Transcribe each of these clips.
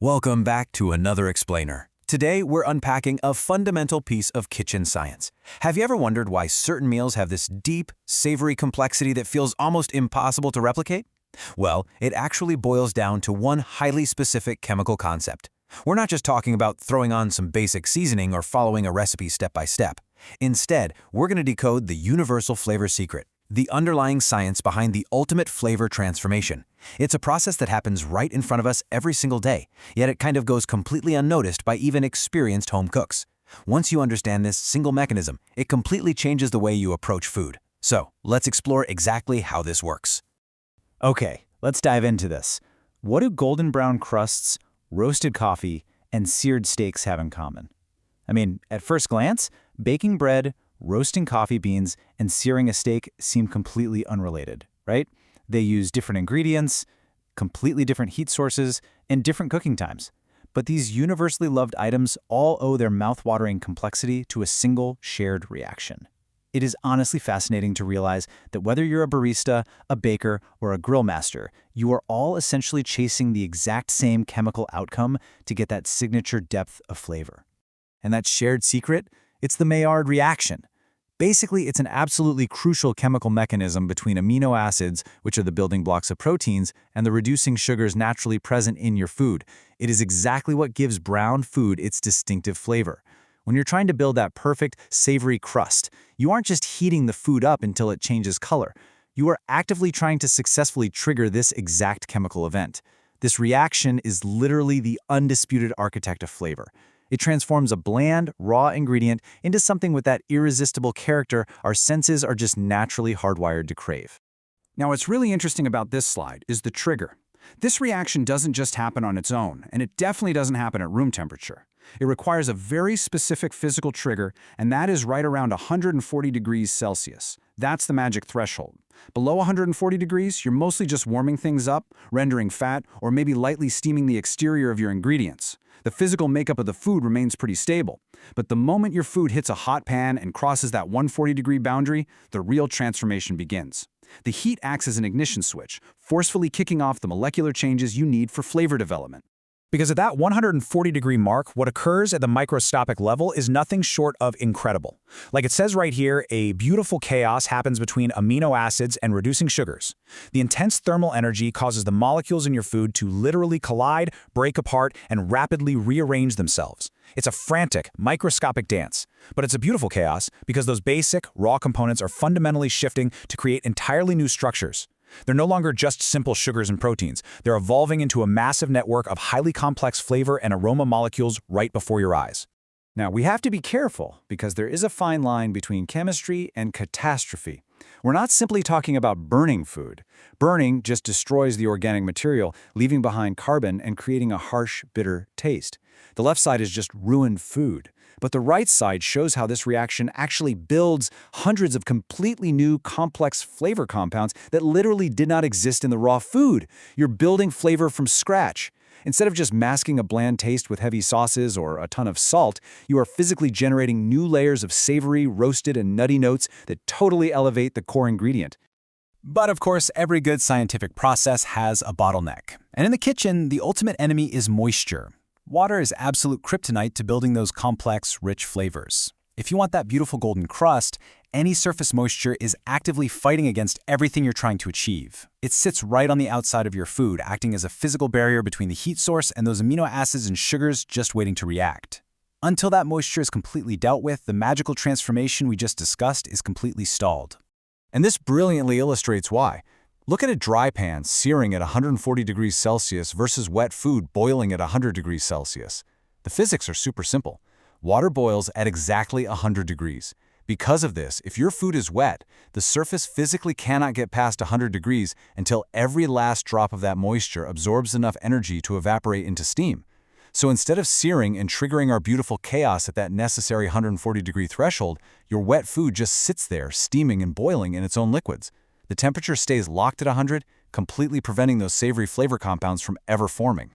Welcome back to another explainer. Today, we're unpacking a fundamental piece of kitchen science. Have you ever wondered why certain meals have this deep, savory complexity that feels almost impossible to replicate? Well, it actually boils down to one highly specific chemical concept. We're not just talking about throwing on some basic seasoning or following a recipe step by step. Instead, we're going to decode the universal flavor secret, the underlying science behind the ultimate flavor transformation. It's a process that happens right in front of us every single day, yet it kind of goes completely unnoticed by even experienced home cooks. Once you understand this single mechanism, it completely changes the way you approach food. So, let's explore exactly how this works. Okay, let's dive into this. What do golden brown crusts, roasted coffee, and seared steaks have in common? I mean, at first glance, baking bread, roasting coffee beans, and searing a steak seem completely unrelated, right? They use different ingredients, completely different heat sources, and different cooking times. But these universally loved items all owe their mouth-watering complexity to a single shared reaction. It is honestly fascinating to realize that whether you're a barista, a baker, or a grill master, you are all essentially chasing the exact same chemical outcome to get that signature depth of flavor. And that shared secret? It's the Maillard reaction. Basically, it's an absolutely crucial chemical mechanism between amino acids, which are the building blocks of proteins, and the reducing sugars naturally present in your food. It is exactly what gives brown food its distinctive flavor. When you're trying to build that perfect, savory crust, you aren't just heating the food up until it changes color. You are actively trying to successfully trigger this exact chemical event. This reaction is literally the undisputed architect of flavor. It transforms a bland, raw ingredient into something with that irresistible character our senses are just naturally hardwired to crave. Now, what's really interesting about this slide is the trigger. This reaction doesn't just happen on its own, and it definitely doesn't happen at room temperature. It requires a very specific physical trigger, and that is right around 140 degrees Celsius. That's the magic threshold. Below 140 degrees, you're mostly just warming things up, rendering fat, or maybe lightly steaming the exterior of your ingredients. The physical makeup of the food remains pretty stable. But the moment your food hits a hot pan and crosses that 140-degree boundary, the real transformation begins. The heat acts as an ignition switch, forcefully kicking off the molecular changes you need for flavor development. Because at that 140-degree mark, what occurs at the microscopic level is nothing short of incredible. Like it says right here, a beautiful chaos happens between amino acids and reducing sugars. The intense thermal energy causes the molecules in your food to literally collide, break apart, and rapidly rearrange themselves. It's a frantic, microscopic dance. But it's a beautiful chaos because those basic, raw components are fundamentally shifting to create entirely new structures. They're no longer just simple sugars and proteins. They're evolving into a massive network of highly complex flavor and aroma molecules right before your eyes. Now, we have to be careful because there is a fine line between chemistry and catastrophe. We're not simply talking about burning food. Burning just destroys the organic material, leaving behind carbon and creating a harsh, bitter taste. The left side is just ruined food. But the right side shows how this reaction actually builds hundreds of completely new, complex flavor compounds that literally did not exist in the raw food. You're building flavor from scratch. Instead of just masking a bland taste with heavy sauces or a ton of salt, you are physically generating new layers of savory, roasted, and nutty notes that totally elevate the core ingredient. But of course, every good scientific process has a bottleneck. And in the kitchen, the ultimate enemy is moisture. Water is absolute kryptonite to building those complex, rich flavors. If you want that beautiful golden crust, any surface moisture is actively fighting against everything you're trying to achieve. It sits right on the outside of your food, acting as a physical barrier between the heat source and those amino acids and sugars just waiting to react. Until that moisture is completely dealt with, the magical transformation we just discussed is completely stalled. And this brilliantly illustrates why. Look at a dry pan searing at 140 degrees Celsius versus wet food boiling at 100 degrees Celsius. The physics are super simple. Water boils at exactly 100 degrees. Because of this, if your food is wet, the surface physically cannot get past 100 degrees until every last drop of that moisture absorbs enough energy to evaporate into steam. So instead of searing and triggering our beautiful chaos at that necessary 140-degree threshold, your wet food just sits there steaming and boiling in its own liquids. The temperature stays locked at 100, completely preventing those savory flavor compounds from ever forming.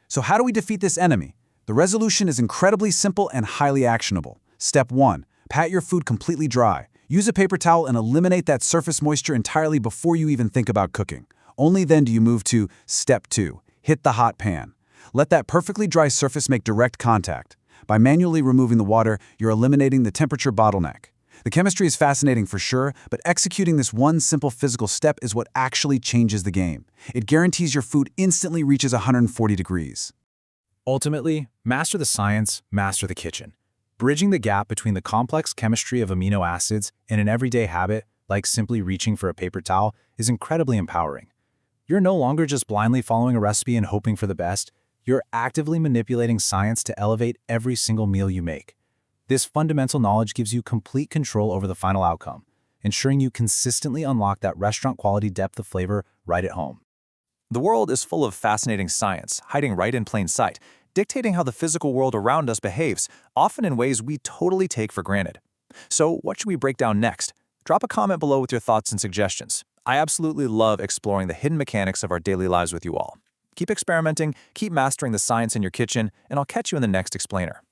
So how do we defeat this enemy? The resolution is incredibly simple and highly actionable. Step 1. Pat your food completely dry. Use a paper towel and eliminate that surface moisture entirely before you even think about cooking. Only then do you move to Step 2. Hit the hot pan. Let that perfectly dry surface make direct contact. By manually removing the water, you're eliminating the temperature bottleneck. The chemistry is fascinating for sure, but executing this one simple physical step is what actually changes the game. It guarantees your food instantly reaches 140 degrees. Ultimately, master the science, master the kitchen. Bridging the gap between the complex chemistry of amino acids and an everyday habit, like simply reaching for a paper towel, is incredibly empowering. You're no longer just blindly following a recipe and hoping for the best. You're actively manipulating science to elevate every single meal you make. This fundamental knowledge gives you complete control over the final outcome, ensuring you consistently unlock that restaurant-quality depth of flavor right at home. The world is full of fascinating science, hiding right in plain sight, dictating how the physical world around us behaves, often in ways we totally take for granted. So, what should we break down next? Drop a comment below with your thoughts and suggestions. I absolutely love exploring the hidden mechanics of our daily lives with you all. Keep experimenting, keep mastering the science in your kitchen, and I'll catch you in the next explainer.